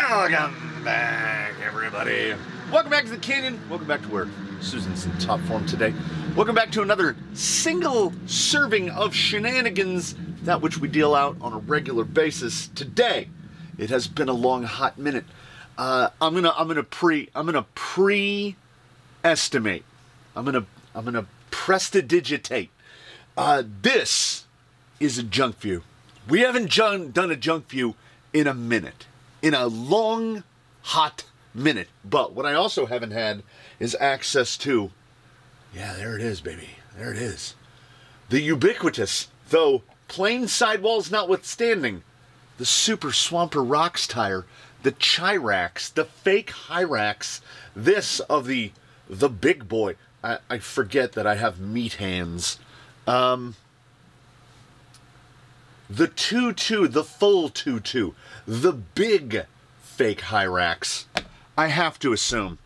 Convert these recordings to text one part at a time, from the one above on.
Welcome back, everybody. Welcome back to the canyon. Welcome back to where Susan's in top form today. Welcome back to another single serving of shenanigans, that which we deal out on a regular basis. Today, it has been a long, hot minute. I'm gonna pre-estimate. I'm gonna prestidigitate. This is a Junkview. We haven't done a Junkview in a minute. In a long, hot minute. But what I also haven't had is access to, yeah, there it is, baby. There it is. The ubiquitous, though plain sidewalls notwithstanding, the super Swamper Rocks Tyre, the Hyrax, the fake Hyrax, this of the big boy. I forget that I have meat hands. The 2.2, the full 2.2, the big fake Hyrax. I have to assume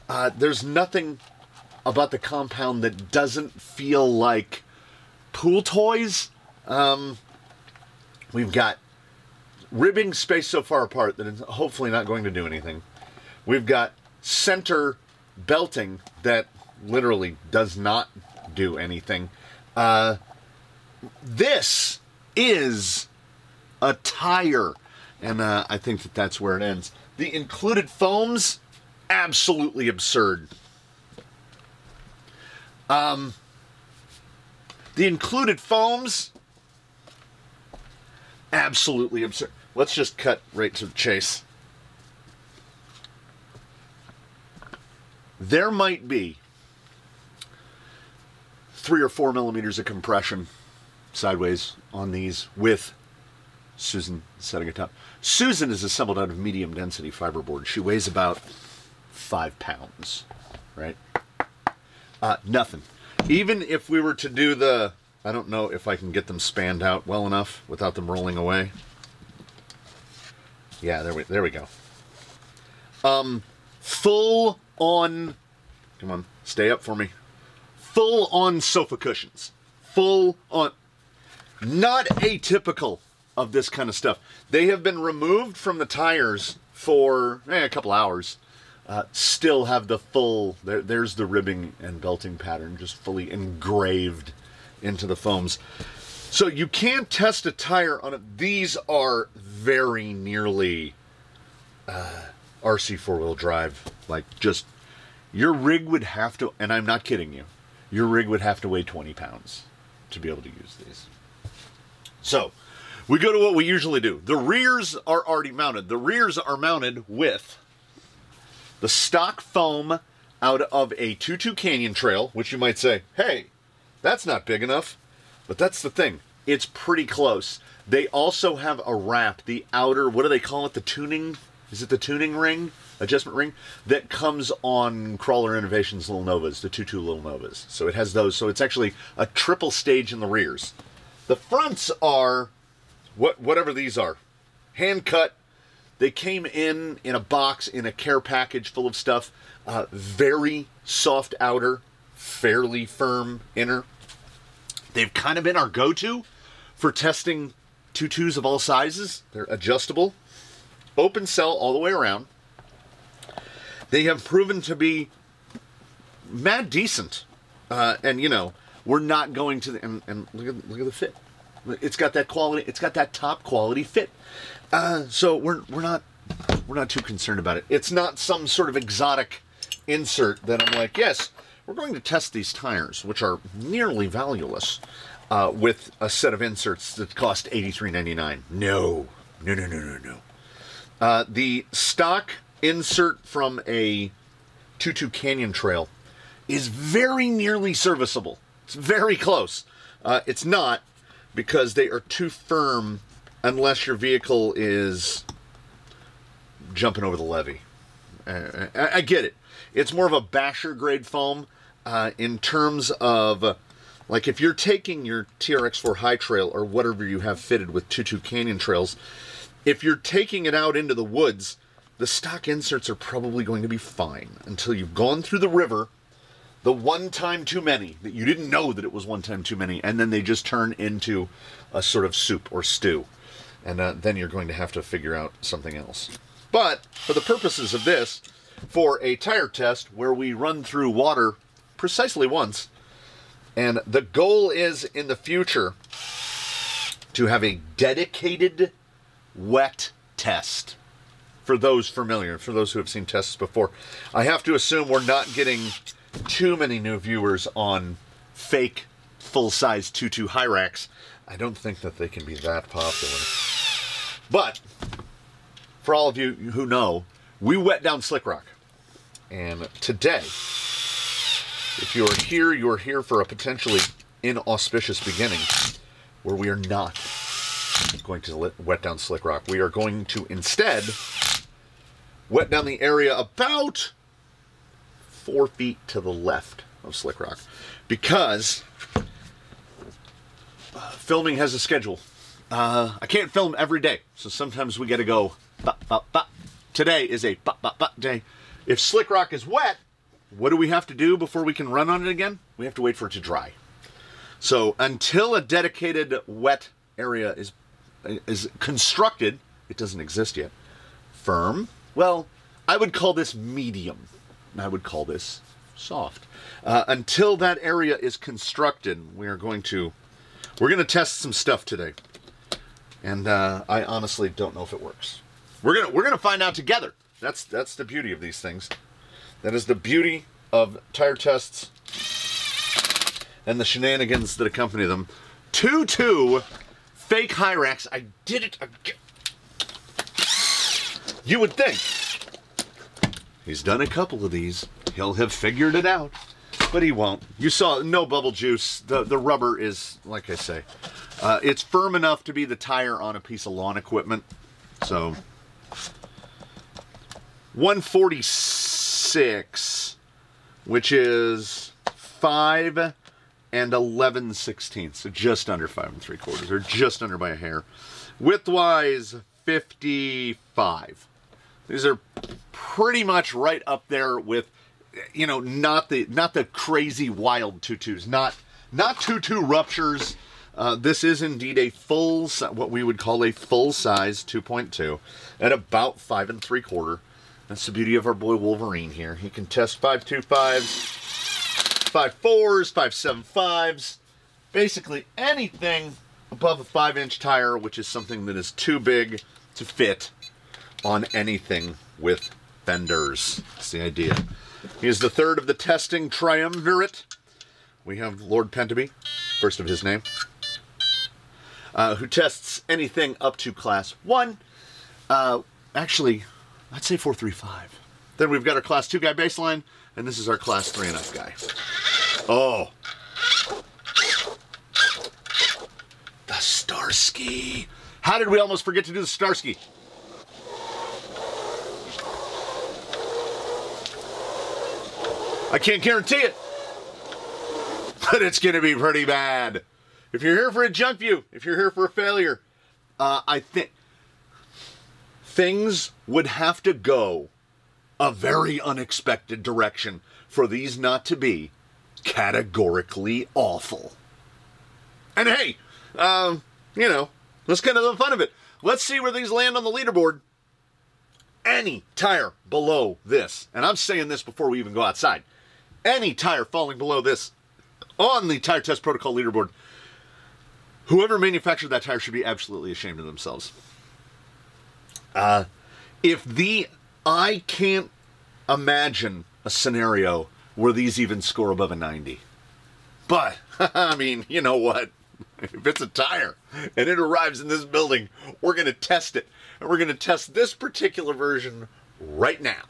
there's nothing about the compound that doesn't feel like pool toys. We've got ribbing spaced so far apart that it's hopefully not going to do anything. We've got center belting that literally does not do anything. This is a tire, and I think that that's where it ends. The included foams, absolutely absurd. The included foams, absolutely absurd. Let's just cut right to the chase. There might be 3 or 4 millimeters of compression sideways on these with Susan setting it up. Susan is assembled out of medium density fiberboard. She weighs about 5 pounds, right? Nothing. Even if we were to do the, I don't know if I can get them spanned out well enough without them rolling away. Yeah, there we go. Full on, come on, stay up for me. Full on sofa cushions. Full on. Not atypical of this kind of stuff. They have been removed from the tires for a couple hours. Still have the full, there's the ribbing and belting pattern just fully engraved into the foams. So you can't test a tire on it. These are very nearly RC four-wheel drive. Like, just, your rig would have to, and I'm not kidding you, your rig would have to weigh 20 pounds to be able to use these. So, we go to what we usually do. The rears are already mounted. The rears are mounted with the stock foam out of a 2.2 Canyon Trail, which you might say, hey, that's not big enough. But that's the thing. It's pretty close. They also have a wrap, the outer, what do they call it? The tuning? Is it the tuning ring? Adjustment ring? That comes on Crawler Innovations Little Novas, the 2.2 Little Novas. So it has those. So it's actually a triple stage in the rears. The fronts are whatever these are. Hand cut. They came in a box in a care package full of stuff. Very soft outer, fairly firm inner. They've kind of been our go-to for testing 2.2s of all sizes. They're adjustable. Open cell all the way around. They have proven to be mad decent. And, you know, we're not going to the, and look at the fit. It's got that quality. It's got that top quality fit. So we're not too concerned about it. It's not some sort of exotic insert that I'm like, yes, we're going to test these tires, which are nearly valueless, with a set of inserts that cost $83.99. No. The stock insert from a 2.2 Canyon Trail is very nearly serviceable. It's very close. It's not, because they are too firm unless your vehicle is jumping over the levee. I get it. It's more of a basher grade foam in terms of, like, if you're taking your TRX4 High Trail or whatever you have fitted with 2.2 Canyon Trails, if you're taking it out into the woods, the stock inserts are probably going to be fine until you've gone through the river the one time too many, that you didn't know that it was one time too many, and then they just turn into a sort of soup or stew. And then you're going to have to figure out something else. But for the purposes of this, for a tire test where we run through water precisely once, and the goal is in the future to have a dedicated wet test. For those familiar, for those who have seen tests before, I have to assume we're not getting too many new viewers on fake full-size 2.2 Hyrax. I don't think that they can be that popular. But for all of you who know, we wet down Slick Rock. And today, if you're here for a potentially inauspicious beginning where we are not going to wet down Slick Rock. We are going to instead wet down the area about 4 feet to the left of Slick Rock, because filming has a schedule. I can't film every day, so sometimes we got to go bop, bop, bop. Today is a bop, bop, bop day. If Slick Rock is wet, what do we have to do before we can run on it again? We have to wait for it to dry. So until a dedicated wet area is constructed, it doesn't exist yet. Firm, well, I would call this medium. I would call this soft. Until that area is constructed, we're going to test some stuff today, and I honestly don't know if it works. We're gonna find out together. That's the beauty of these things. That is the beauty of tire tests and the shenanigans that accompany them. 2.2 fake Hyrax. I did it again. You would think he's done a couple of these, he'll have figured it out, but he won't. You saw no bubble juice. The rubber is, like I say, it's firm enough to be the tire on a piece of lawn equipment. So 146, which is 5 11/16, so just under 5 3/4, or just under by a hair. Widthwise, 55. These are pretty much right up there with, you know, not the crazy wild 2.2s, not 2.2 ruptures. This is indeed a what we would call a full-size 2.2 at about 5 3/4. That's the beauty of our boy Wolverine here. He can test 5.25s, 5.4s, 5.75s, basically anything above a 5-inch tire, which is something that is too big to fit on anything with fenders. That's the idea. He is the third of the testing triumvirate. We have Lord Pentaby, first of his name, who tests anything up to class 1. Actually, I'd say 435. Then we've got our class 2 guy baseline, and this is our class 3 and up guy. Oh. The Starsky. How did we almost forget to do the Starsky? I can't guarantee it, but it's going to be pretty bad. If you're here for a Junkview, if you're here for a failure, I think things would have to go a very unexpected direction for these not to be categorically awful. And hey, you know, that's kind of the fun of it. Let's see where these land on the leaderboard. Any tire below this, and I'm saying this before we even go outside, any tire falling below this on the tire test protocol leaderboard, whoever manufactured that tire should be absolutely ashamed of themselves. I can't imagine a scenario where these even score above a 90. But, I mean, you know what? If it's a tire and it arrives in this building, we're going to test it. And we're going to test this particular version right now.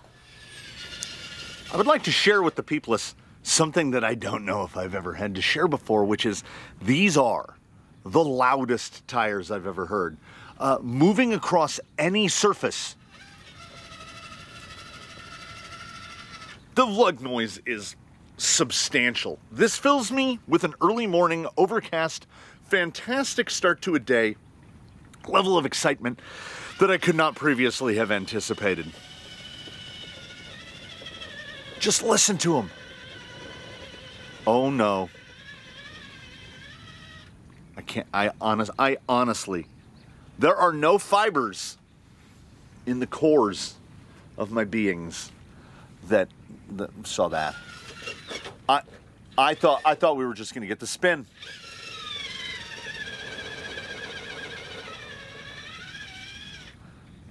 I would like to share with the people something that I don't know if I've ever had to share before, which is these are the loudest tires I've ever heard. Moving across any surface, the lug noise is substantial. This fills me with an early morning, overcast, fantastic start to a day, level of excitement that I could not previously have anticipated. Just listen to them. Oh no. I honestly There are no fibers in the cores of my beings that saw that. I thought we were just going to get the spin.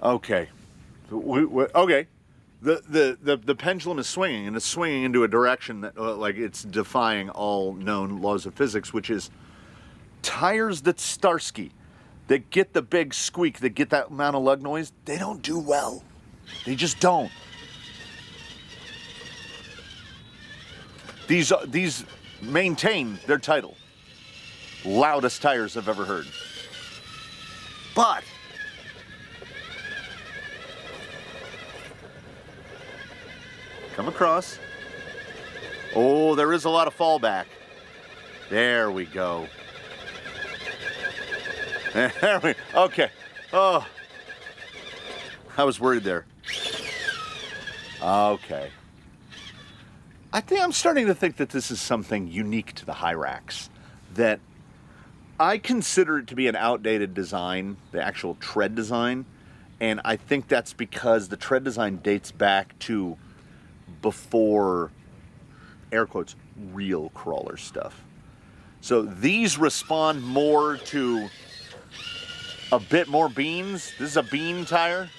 Okay. Okay. The pendulum is swinging, and it's swinging into a direction that like it's defying all known laws of physics, which is tires that Starsky, that get the big squeak, that get that amount of lug noise, they don't do well. They just don't. These maintain their title. Loudest tires I've ever heard. But come across. Oh, there is a lot of fallback. There we go. There we, okay. Oh, I was worried there. Okay. I think I'm starting to think that this is something unique to the Hyrax, that I consider it to be an outdated design, the actual tread design, and I think that's because the tread design dates back to before, air quotes, real crawler stuff. So these respond more to a bit more beans. This is a bean tire.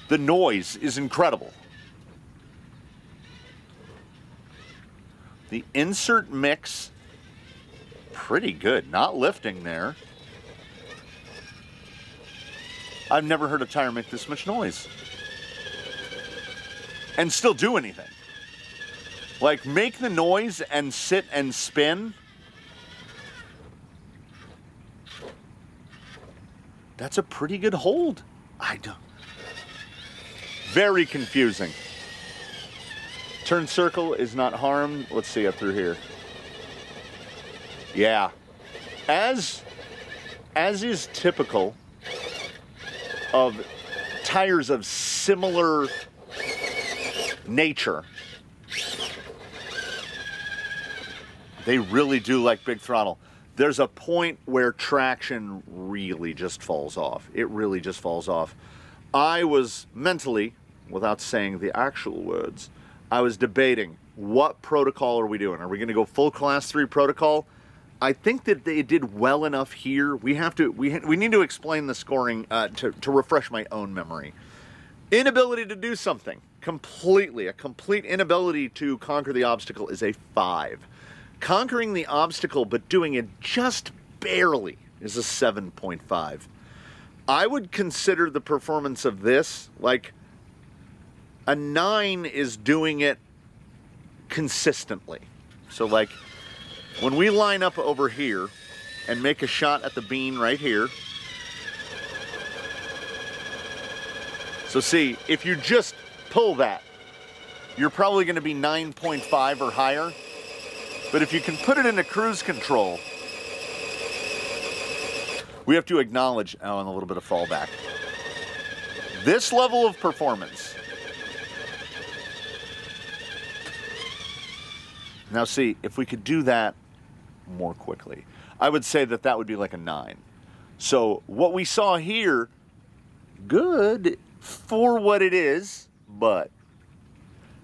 The noise is incredible. The insert mix, pretty good. Not lifting there. I've never heard a tire make this much noise. And still do anything. Like, make the noise and sit and spin. That's a pretty good hold. I don't. Very confusing. Turn circle is not harmed. Let's see up through here. Yeah. As is typical of tires of similar nature, they really do like big throttle. There's a point where traction really just falls off. It really just falls off. I was mentally, without saying the actual words, I was debating, what protocol are we doing? Are we going to go full class 3 protocol? I think that they did well enough here. We need to explain the scoring to refresh my own memory. Inability to do something completely, a complete inability to conquer the obstacle is a 5. Conquering the obstacle but doing it just barely is a 7.5. I would consider the performance of this like a 9 is doing it consistently. So like when we line up over here and make a shot at the bean right here. So see, if you just pull that, you're probably going to be 9.5 or higher. But if you can put it into cruise control, we have to acknowledge, and a little bit of fallback. This level of performance. Now see, if we could do that more quickly, I would say that that would be like a 9. So what we saw here, good for what it is, but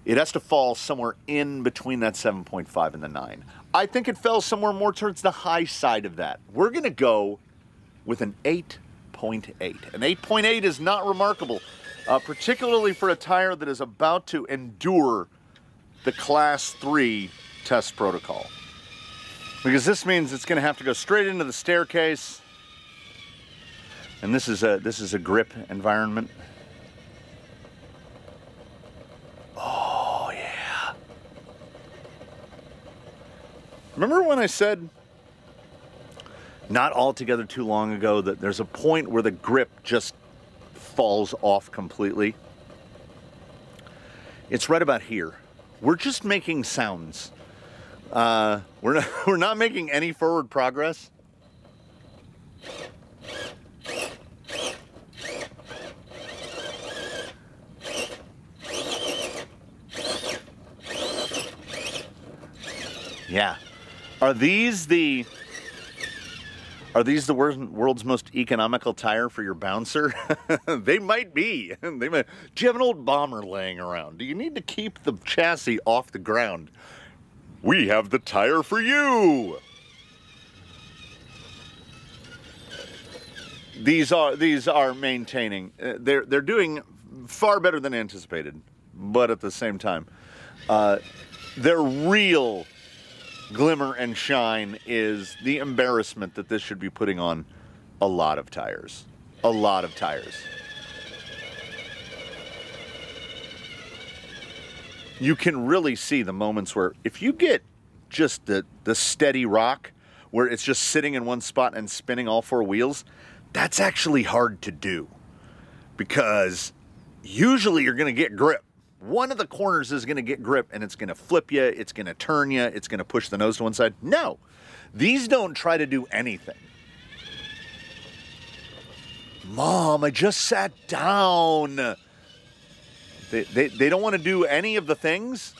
it has to fall somewhere in between that 7.5 and the 9. I think it fell somewhere more towards the high side of that. We're going to go with an 8.8. An 8.8 is not remarkable, particularly for a tire that is about to endure the Class 3 test protocol. Because this means it's going to have to go straight into the staircase. And this is a grip environment. Oh, yeah. Remember when I said not altogether too long ago that there's a point where the grip just falls off completely? It's right about here. We're just making sounds. We're not making any forward progress. Yeah. Are these the world's most economical tire for your bouncer? They might be. They might. Do you have an old bomber laying around? Do you need to keep the chassis off the ground? We have the tire for you. These are maintaining. They're doing far better than anticipated, but at the same time, their real glimmer and shine is the embarrassment that this should be putting on a lot of tires. A lot of tires. You can really see the moments where if you get just the steady rock where it's just sitting in one spot and spinning all four wheels, that's actually hard to do because usually you're going to get grip. One of the corners is going to get grip and it's going to flip you, it's going to turn you, it's going to push the nose to one side. No, these don't try to do anything. Mom, I just sat down. They don't want to do any of the things.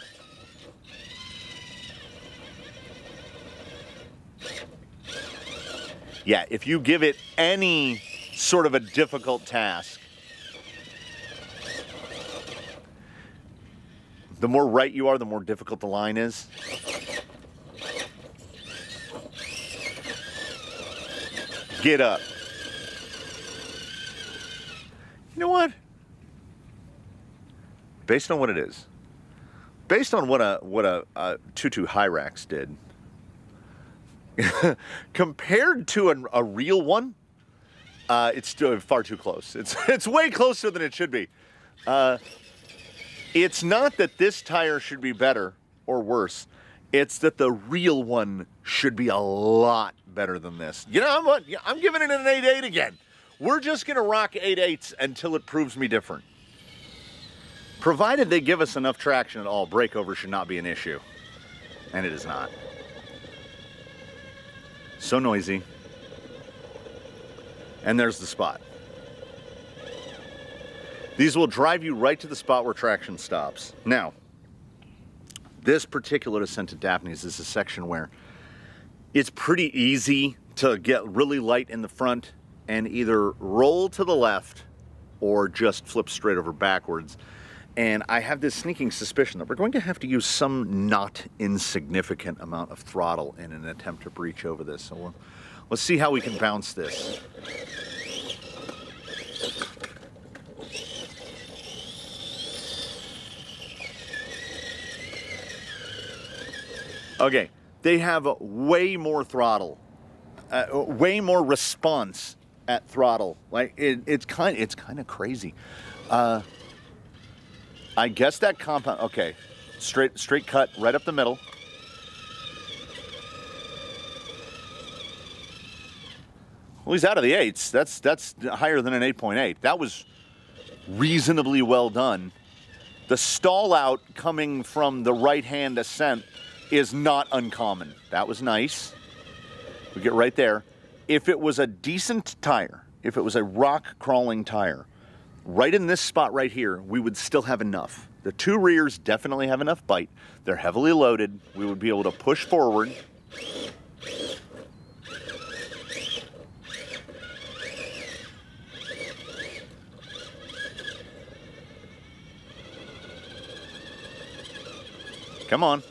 Yeah, if you give it any sort of a difficult task, the more right you are, the more difficult the line is. Get up. You know what? Based on what it is, based on what a 22 Hyrax did, compared to a real one, it's still far too close. It's way closer than it should be. It's not that this tire should be better or worse. It's that the real one should be a lot better than this. You know, I'm giving it an 8.8 again. We're just going to rock 8.8s until it proves me different. Provided they give us enough traction at all, breakover should not be an issue. And it is not. So noisy. And there's the spot. These will drive you right to the spot where traction stops. Now, this particular ascent to Daphne's is a section where it's pretty easy to get really light in the front and either roll to the left or just flip straight over backwards. And I have this sneaking suspicion that we're going to have to use some not insignificant amount of throttle in an attempt to breach over this. So let's see how we can bounce this. Okay, they have way more throttle, way more response at throttle. Like it's kind of crazy. I guess that compound, okay, straight cut right up the middle. Well, he's out of the 8s. That's higher than an 8.8. That was reasonably well done. The stall out coming from the right-hand ascent is not uncommon. That was nice. We get right there. If it was a decent tire, if it was a rock crawling tire, right in this spot right here, we would still have enough. The two rears definitely have enough bite. They're heavily loaded. We would be able to push forward. Come on.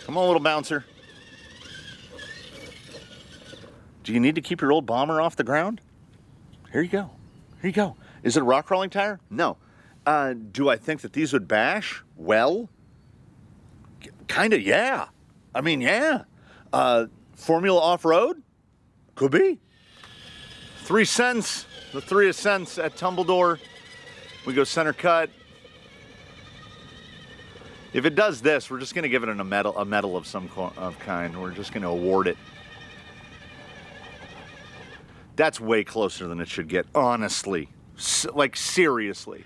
Come on, little bouncer. Do you need to keep your old bomber off the ground? Here you go. Here you go. Is it a rock crawling tire? No. Do I think that these would bash? Well, kind of, yeah. I mean, yeah. Formula off-road? Could be. 3 cents. The 3 cents at Tumbledore. We go center cut. If it does this, we're just going to give it a medal of some kind. We're just going to award it. That's way closer than it should get, honestly. Like, seriously.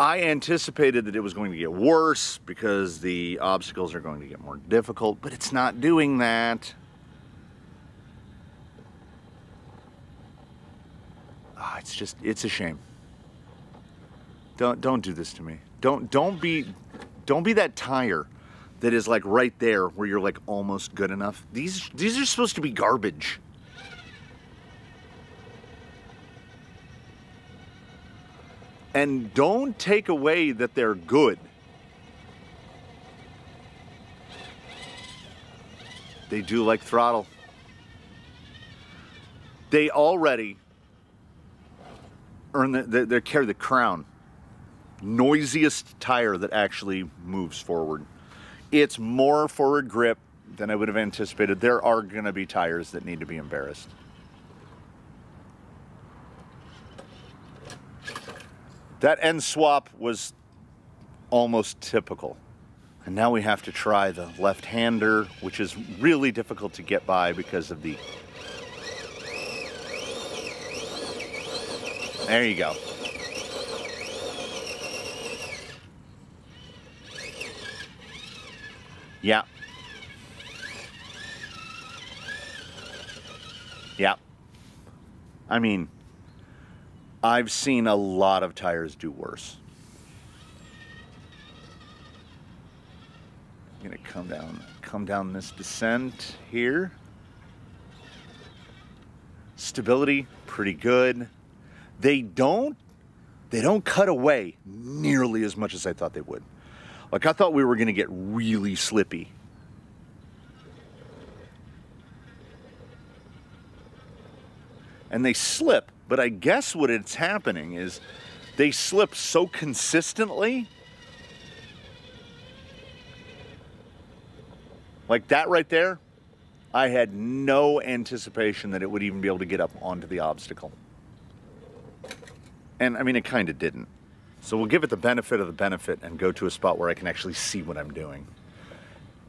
I anticipated that it was going to get worse because the obstacles are going to get more difficult, but it's not doing that. It's a shame. Don't do this to me. Don't be that tire that is like right there where you're like almost good enough. These are supposed to be garbage. And don't take away that they're good. They do like throttle. They already earn they carry the crown. Noisiest tire that actually moves forward. It's more forward grip than I would have anticipated. There are going to be tires that need to be embarrassed. That end swap was almost typical. And now we have to try the left-hander, which is really difficult to get by because of the... There you go. Yeah. Yeah. I mean, I've seen a lot of tires do worse. I'm gonna come down this descent here. Stability, pretty good. They don't cut away nearly as much as I thought they would. Like, I thought we were gonna get really slippy. And they slip, but I guess what it's happening is they slip so consistently. Like that right there, I had no anticipation that it would even be able to get up onto the obstacle. And I mean, it kind of didn't. So we'll give it the benefit of the benefit and go to a spot where I can actually see what I'm doing.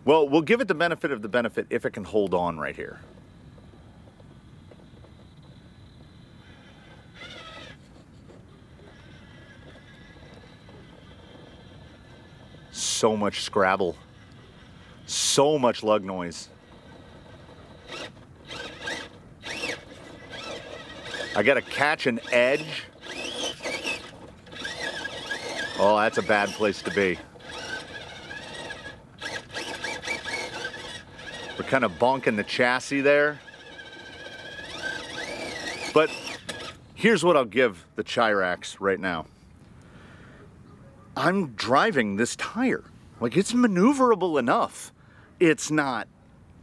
Well, we'll give it the benefit of the benefit if it can hold on right here. So much scrabble. So much lug noise. I gotta catch an edge. Oh, that's a bad place to be. We're kind of bonking the chassis there. But here's what I'll give the Hyrax right now. I'm driving this tire. Like, it's maneuverable enough. It's not.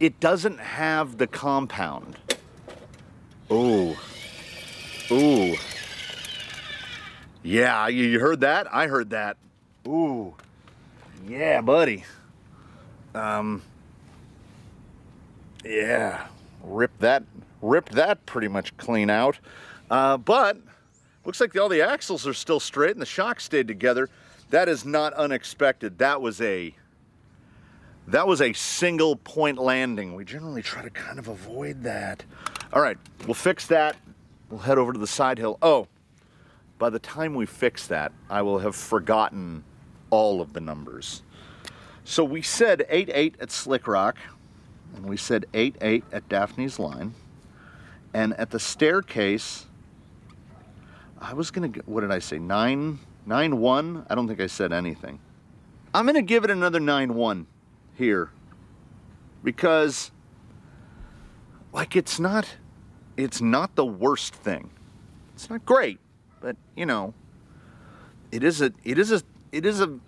It doesn't have the compound. Ooh. Ooh. Yeah, you heard that? I heard that. Ooh. Yeah, buddy. Yeah. Ripped that pretty much clean out. But looks like all the axles are still straight and the shocks stayed together. That is not unexpected. That was a single point landing. We generally try to kind of avoid that. All right, we'll fix that. We'll head over to the side hill. Oh, by the time we fix that, I will have forgotten all of the numbers. So we said 8.8 at Slick Rock, and we said 8.8 at Daphne's Line, and at the staircase, I was gonna get, what did I say, 9.1? I don't think I said anything. I'm gonna give it another 9.1 here, because like it's not the worst thing. It's not great, but you know, it is a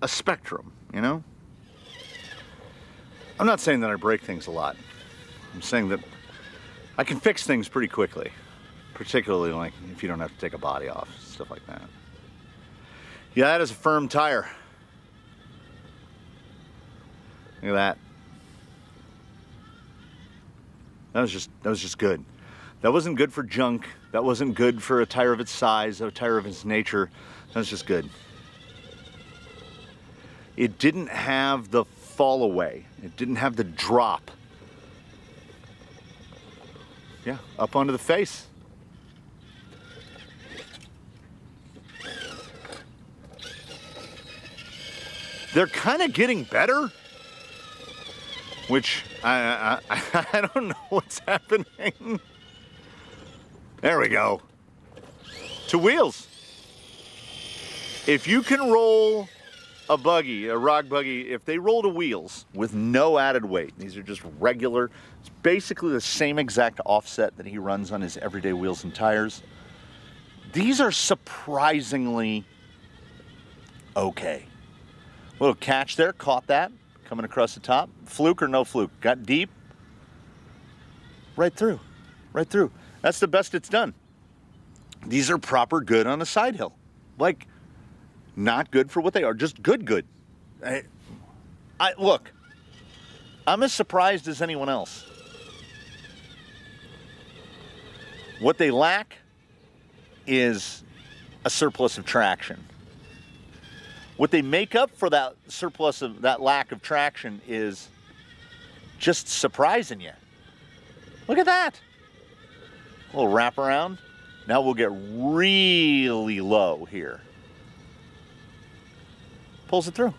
spectrum, you know? I'm not saying that I break things a lot. I'm saying that I can fix things pretty quickly, particularly like if you don't have to take a body off, stuff like that. Yeah, that is a firm tire. Look at that. That was just good. That wasn't good for junk. That wasn't good for a tire of its size, a tire of its nature. That was just good. It didn't have the fall away. It didn't have the drop. Yeah, up onto the face. They're kind of getting better, which I don't know what's happening. There we go. Two wheels. If you can roll a buggy, a rock buggy, if they roll to wheels with no added weight, these are just regular, it's basically the same exact offset that he runs on his everyday wheels and tires. These are surprisingly okay. Little catch there, caught that, coming across the top. Fluke or no fluke? Got deep. Right through, right through. That's the best it's done. These are proper good on a side hill. Like, not good for what they are, just good. Look, I'm as surprised as anyone else. What they lack is a surplus of traction. What they make up for that surplus of that lack of traction is just surprising you. Look at that. A little wraparound. Now we'll get really low here. Pulls it through.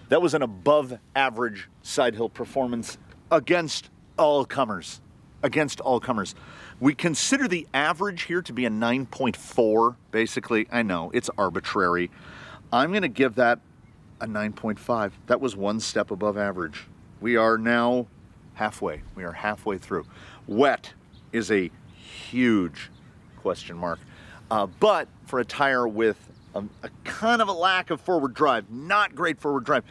That was an above average side hill performance against all comers. Against all comers. We consider the average here to be a 9.4, basically. I know, it's arbitrary. I'm going to give that a 9.5. That was one step above average. We are now halfway. We are halfway through. Wet is a huge question mark. But for a tire with a kind of a lack of forward drive, not great forward drive,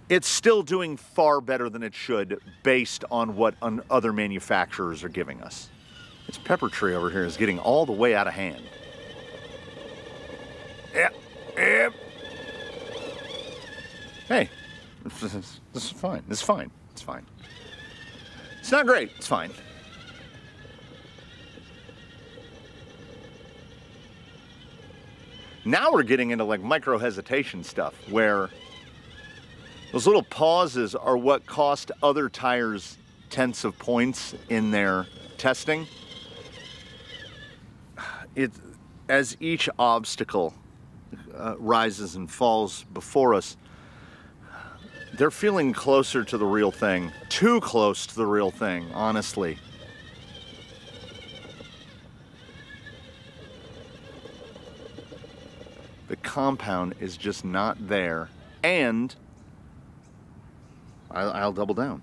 it's still doing far better than it should based on what other manufacturers are giving us. This pepper tree over here is getting all the way out of hand. Yep. Hey, this is fine. This is fine. It's fine. It's not great. It's fine. Now we're getting into like micro hesitation stuff where those little pauses are what cost other tires tenths of points in their testing. As each obstacle rises and falls before us, they're feeling closer to the real thing. Too close to the real thing, honestly. The compound is just not there, and I'll double down.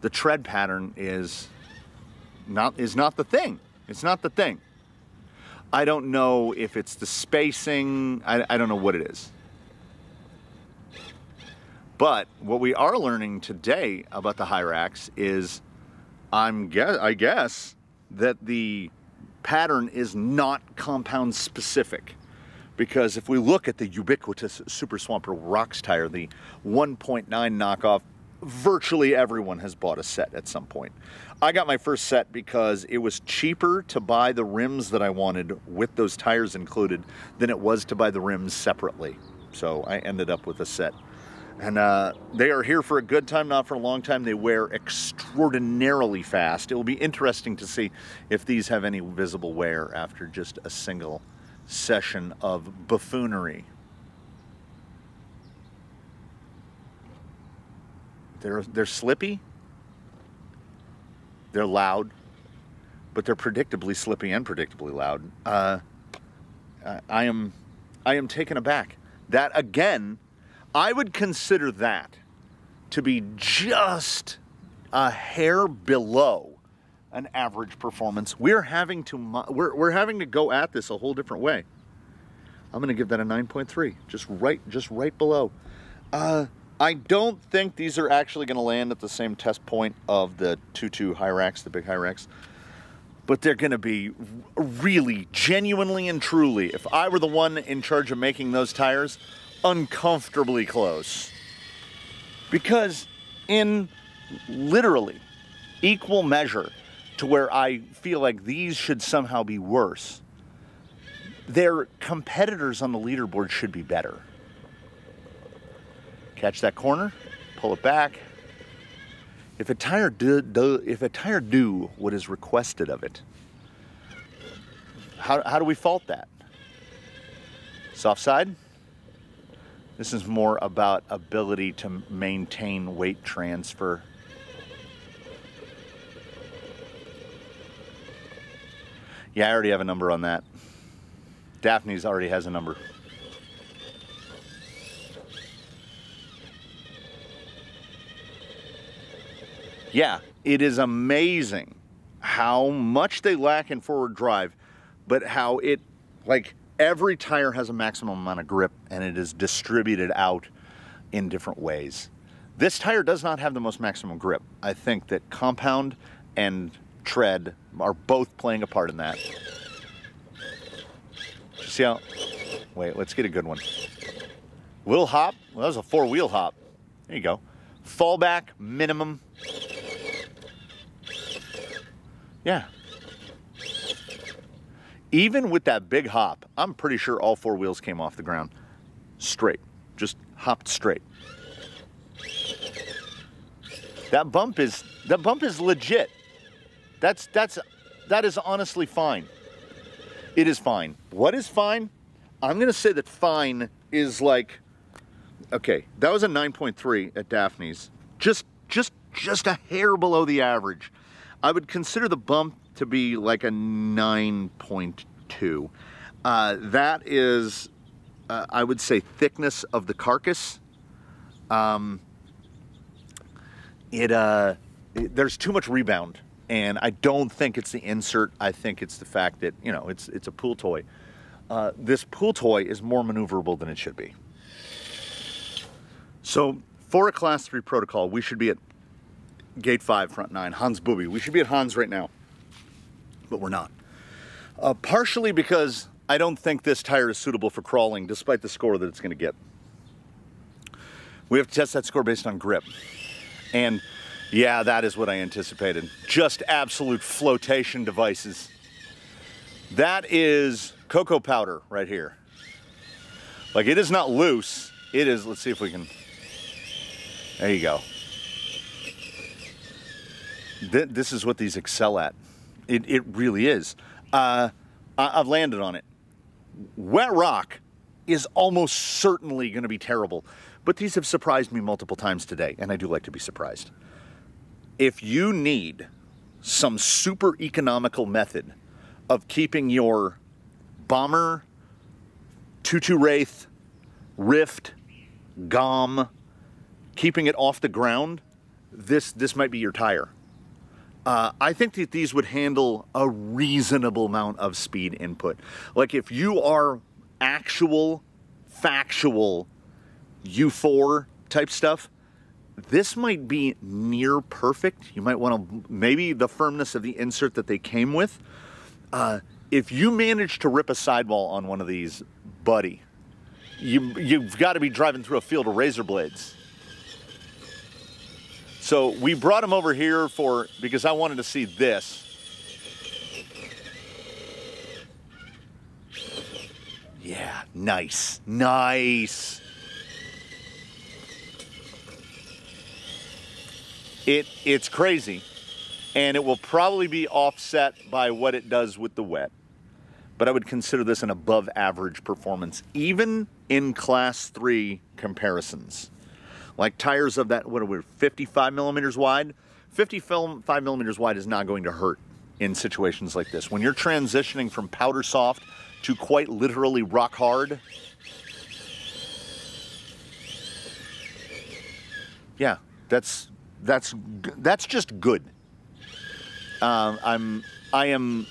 The tread pattern is not the thing. It's not the thing. I don't know if it's the spacing. I don't know what it is. But what we are learning today about the Hyrax is, I guess, that the pattern is not compound specific. Because if we look at the ubiquitous Super Swamper Rocks Tyre, the 1.9 knockoff, virtually everyone has bought a set at some point. I got my first set because it was cheaper to buy the rims that I wanted with those tires included than it was to buy the rims separately. So I ended up with a set. And they are here for a good time, not for a long time. They wear extraordinarily fast. It will be interesting to see if these have any visible wear after just a single session of buffoonery. They're slippy, they're loud, but they're predictably slippy and predictably loud. I am taken aback. That again, I would consider that to be just a hair below an average performance. We're having to go at this a whole different way. I'm going to give that a 9.3, just right below. I don't think these are actually going to land at the same test point of the 2.2 Hyrax, the big Hyrax, but they're going to be really, genuinely and truly, if I were the one in charge of making those tires, uncomfortably close. Because in literally equal measure to where I feel like these should somehow be worse, their competitors on the leaderboard should be better. Catch that corner, pull it back. If a tire do what is requested of it, how do we fault that? Soft side? This is more about ability to maintain weight transfer. Yeah, I already have a number on that. Daphne's already has a number. Yeah, it is amazing how much they lack in forward drive, but how it, like, every tire has a maximum amount of grip and it is distributed out in different ways. This tire does not have the most maximum grip. I think that compound and tread are both playing a part in that. See how, wait, let's get a good one. Little hop, well, that was a 4-wheel hop. There you go. Fallback, minimum. Yeah. Even with that big hop, I'm pretty sure all 4 wheels came off the ground straight. Just hopped straight. That bump is legit. That is honestly fine. It is fine. What is fine? I'm gonna say that fine is like, okay, that was a 9.3 at Daphne's. Just a hair below the average. I would consider the bump to be like a 9.2. That is, I would say, thickness of the carcass. There's too much rebound, and I don't think it's the insert. I think it's the fact that, you know, it's a pool toy. This pool toy is more maneuverable than it should be. So for a Class 3 protocol, we should be at Gate 5, Front 9, Hans Booby. We should be at Hans right now, but we're not. Partially because I don't think this tire is suitable for crawling, despite the score that it's going to get. We have to test that score based on grip. And yeah, that is what I anticipated. Just absolute flotation devices. That is cocoa powder right here. Like, it is not loose. It is, let's see if we can, there you go. This is what these excel at. It really is. I've landed on it. Wet rock is almost certainly going to be terrible, but these have surprised me multiple times today, and I do like to be surprised. If you need some super economical method of keeping your Bomber, 2.2 Wraith, Rift, GOM, keeping it off the ground, this might be your tire. I think that these would handle a reasonable amount of speed input. Like, if you are actual, factual U4 type stuff, this might be near perfect. You might want to, maybe the firmness of the insert that they came with. If you manage to rip a sidewall on one of these, buddy, you've got to be driving through a field of razor blades. So we brought him over here because I wanted to see this. Yeah, nice, nice. It's crazy, and it will probably be offset by what it does with the wet. But I would consider this an above average performance, even in Class 3 comparisons. Like tires of that, what are we, 55 millimeters wide? 55 millimeters wide is not going to hurt in situations like this. When you're transitioning from powder soft to quite literally rock hard, yeah, that's just good. I am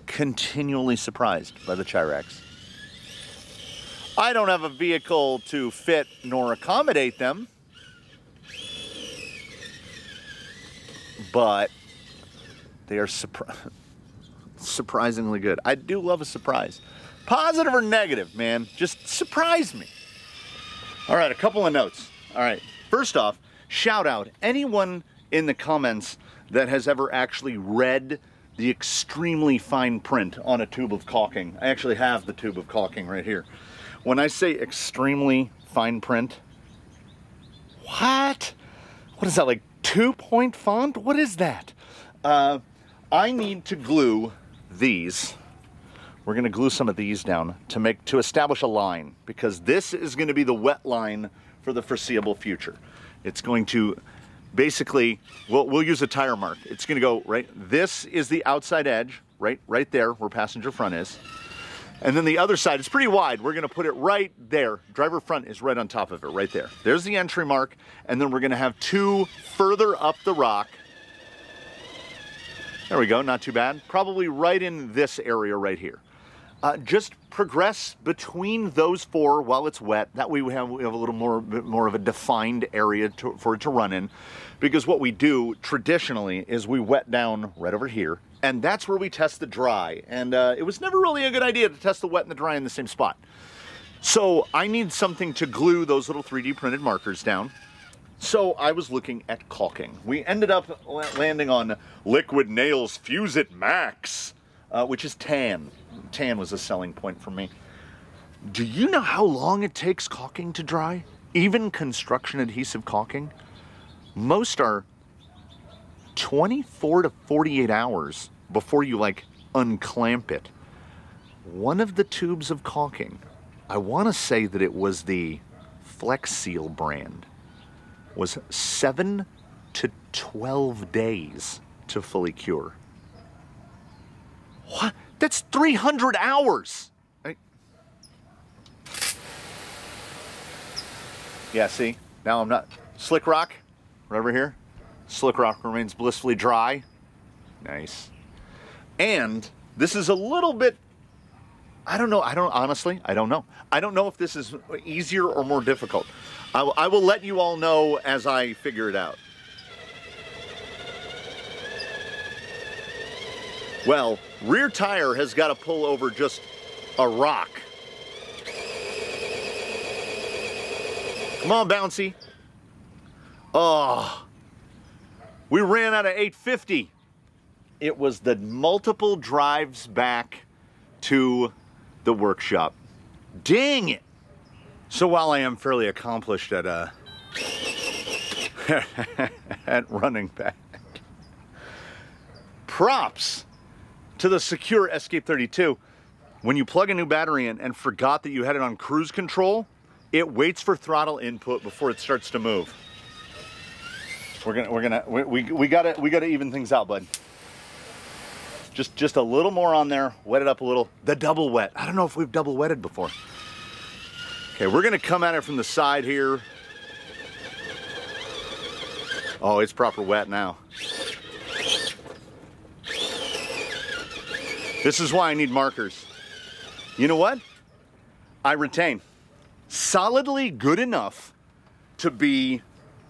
continually surprised by the Hyrax. I don't have a vehicle to fit nor accommodate them, but they are surprisingly good. I do love a surprise. Positive or negative, man, just surprise me. All right, a couple of notes. All right, first off, shout out anyone in the comments that has ever actually read the extremely fine print on a tube of caulking. I actually have the tube of caulking right here. When I say extremely fine print, what is that, like 2-point font? What is that? I need to glue these. We're gonna glue some of these down to establish a line, because this is gonna be the wet line for the foreseeable future. It's going to basically, we'll use a tire mark. It's going to go right. This is the outside edge, right there where passenger front is. And then the other side, it's pretty wide. We're going to put it right there. Driver front is right on top of it, right there. There's the entry mark. And then we're going to have 2 further up the rock. There we go, not too bad. Probably right in this area right here. Just progress between those 4 while it's wet. That way we have a little more of a defined area for it to run in. Because what we do traditionally is we wet down right over here. And that's where we test the dry. And it was never really a good idea to test the wet and the dry in the same spot. So I need something to glue those little 3D printed markers down. So I was looking at caulking. We ended up landing on Liquid Nails Fuse It Max, which is tan. Tan was a selling point for me. Do you know how long it takes caulking to dry? Even construction adhesive caulking? Most are 24 to 48 hours before you like unclamp it. One of the tubes of caulking, I want to say that it was the Flex Seal brand, was 7 to 12 days to fully cure. What? That's 300 hours! Yeah, see? Now I'm not... Slick Rock, right over here. Slick Rock remains blissfully dry. Nice. And this is a little bit... I don't know. Honestly, I don't know. I don't know if this is easier or more difficult. I will let you all know as I figure it out. Well, rear tire has got to pull over just a rock. Come on, Bouncy. Oh, we ran out of 850. It was the multiple drives back to the workshop. Dang it. So while I am fairly accomplished at at running back, props to the secure Escape 32. When you plug a new battery in and forgot that you had it on cruise control, it waits for throttle input before it starts to move. We gotta even things out, bud. Just a little more on there, wet it up a little. The double wet. I don't know if we've double wetted before. Okay, we're gonna come at it from the side here. Oh, it's proper wet now. This is why I need markers. You know what? I retain. Solidly good enough to be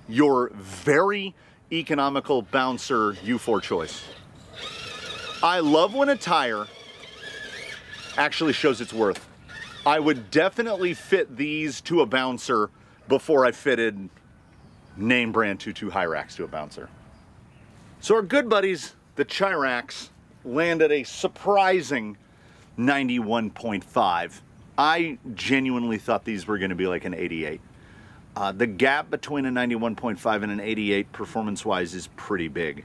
your very economical bouncer U4 choice. I love when a tire actually shows its worth. I would definitely fit these to a bouncer before I fitted name brand 22 Hyrax to a bouncer. So our good buddies, the Hyrax, landed a surprising 91.5. I genuinely thought these were going to be like an 88. The gap between a 91.5 and an 88 performance-wise is pretty big.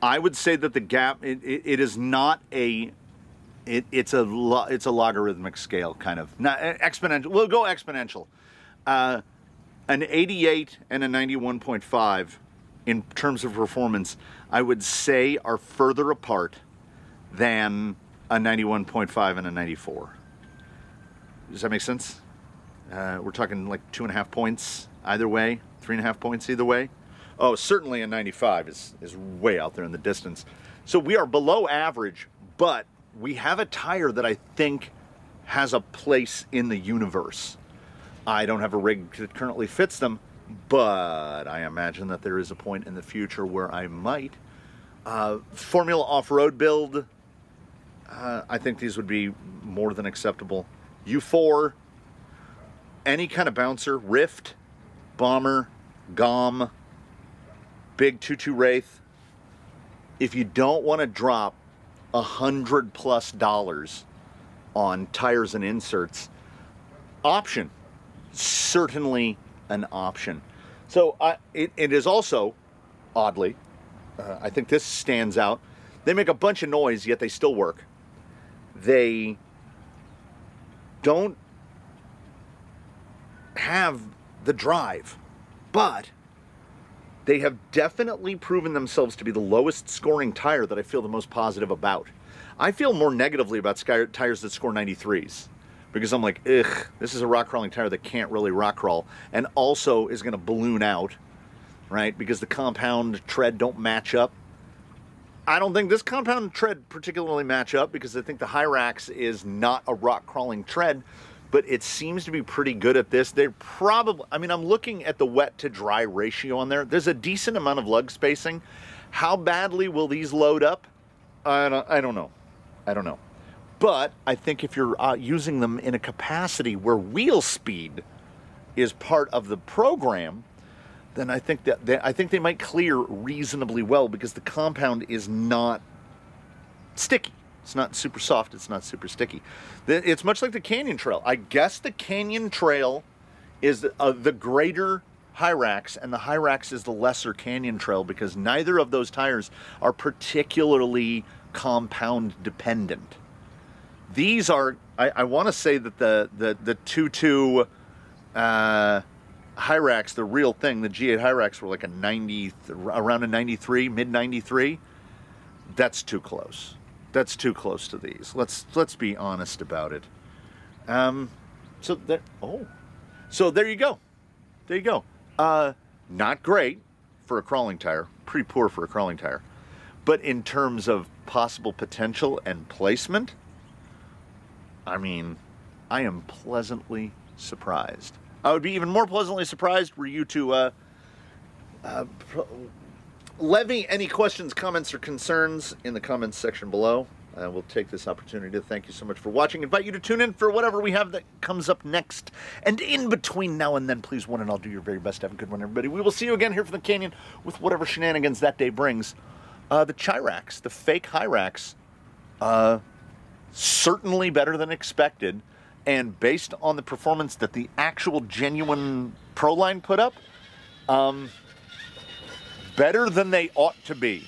I would say that the gap, it is not a, it's a logarithmic scale kind of, not exponential. We'll go exponential. An 88 and a 91.5 in terms of performance, I would say are further apart than a 91.5 and a 94. Does that make sense? We're talking like 2.5 points either way, 3.5 points either way. Oh, certainly a 95 is way out there in the distance. So we are below average, but we have a tire that I think has a place in the universe. I don't have a rig that currently fits them, but I imagine that there is a point in the future where I might. Formula off-road build, I think these would be more than acceptable. U4, any kind of bouncer, Rift, Bomber, GOM, big 22 Wraith. If you don't want to drop $100+ on tires and inserts, option, certainly an option. So it is also, oddly, I think this stands out. They make a bunch of noise, yet they still work. They don't have the drive, but they have definitely proven themselves to be the lowest scoring tire that I feel the most positive about. I feel more negatively about tires that score 93s because I'm like, ugh, this is a rock crawling tire that can't really rock crawl and also is going to balloon out, right? Because the compound tread don't match up. I don't think this compound tread particularly match up because I think the Hyrax is not a rock crawling tread, but it seems to be pretty good at this. They're probably, I mean, I'm looking at the wet to dry ratio on there. There's a decent amount of lug spacing. How badly will these load up? I don't know. I don't know. But I think if you're using them in a capacity where wheel speed is part of the program, then I think that they might clear reasonably well because the compound is not sticky. It's not super soft. It's not super sticky. It's much like the Canyon Trail. I guess the Canyon Trail is the greater Hyrax, and the Hyrax is the lesser Canyon Trail because neither of those tires are particularly compound dependent. These are, I want to say that the 2.2 Hyrax, the real thing, the G8 Hyrax were like a 90, around a 93, mid 93. That's too close. That's too close to these. Let's be honest about it. So there you go. There you go. Not great for a crawling tire. Pretty poor for a crawling tire. But in terms of possible potential and placement, I mean, I am pleasantly surprised. I would be even more pleasantly surprised were you to levy any questions, comments, or concerns in the comments section below. We'll take this opportunity to thank you so much for watching. Invite you to tune in for whatever we have that comes up next. And in between now and then, please one and all do your very best. Have a good one, everybody. We will see you again here for the Canyon with whatever shenanigans that day brings. The Hyrax, the fake Hyrax, certainly better than expected. And based on the performance that the actual genuine Proline put up, better than they ought to be.